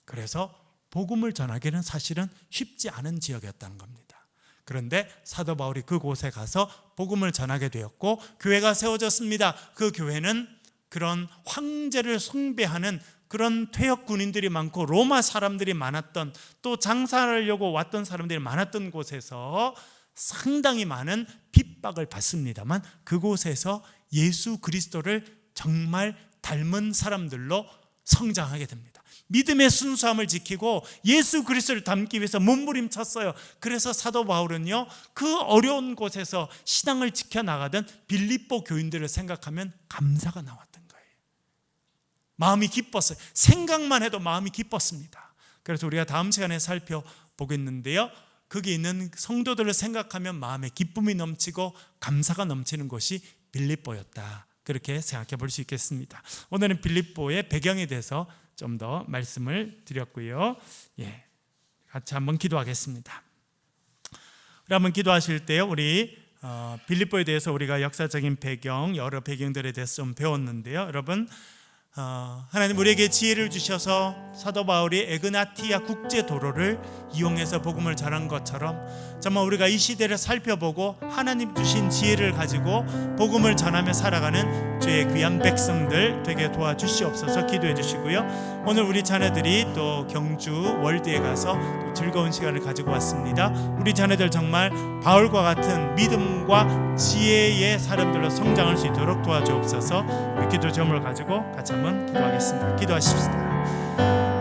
그래서 복음을 전하기는 사실은 쉽지 않은 지역이었다는 겁니다. 그런데 사도 바울이 그곳에 가서 복음을 전하게 되었고 교회가 세워졌습니다. 그 교회는 그런 황제를 숭배하는 그런 퇴역 군인들이 많고 로마 사람들이 많았던, 또 장사하려고 왔던 사람들이 많았던 곳에서 상당히 많은 핍박을 받습니다만 그곳에서 예수 그리스도를 정말 닮은 사람들로 성장하게 됩니다. 믿음의 순수함을 지키고 예수 그리스도를 닮기 위해서 몸부림쳤어요. 그래서 사도 바울은요, 그 어려운 곳에서 신앙을 지켜나가던 빌립보 교인들을 생각하면 감사가 나왔던 거예요. 마음이 기뻤어요. 생각만 해도 마음이 기뻤습니다. 그래서 우리가 다음 시간에 살펴보겠는데요, 거기 있는 성도들을 생각하면 마음에 기쁨이 넘치고 감사가 넘치는 곳이 빌립보였다, 그렇게 생각해 볼 수 있겠습니다. 오늘은 빌립보의 배경에 대해서 좀 더 말씀을 드렸고요. 같이 한번 기도하겠습니다. 우리 한번 기도하실 때요, 우리 빌립보에 대해서 우리가 역사적인 배경, 여러 배경들에 대해서 좀 배웠는데요. 여러분, 하나님 우리에게 지혜를 주셔서 사도 바울이 에그나티아 국제도로를 이용해서 복음을 전한 것처럼 정말 우리가 이 시대를 살펴보고 하나님 주신 지혜를 가지고 복음을 전하며 살아가는 주의 귀한 백성들 되게 도와주시옵소서 기도해 주시고요. 오늘 우리 자녀들이 또 경주 월드에 가서 또 즐거운 시간을 가지고 왔습니다. 우리 자녀들 정말 바울과 같은 믿음과 지혜의 사람들로 성장할 수 있도록 도와주옵소서. 기도 제목을 가지고 같이 한번 기도하겠습니다. 기도하십시다.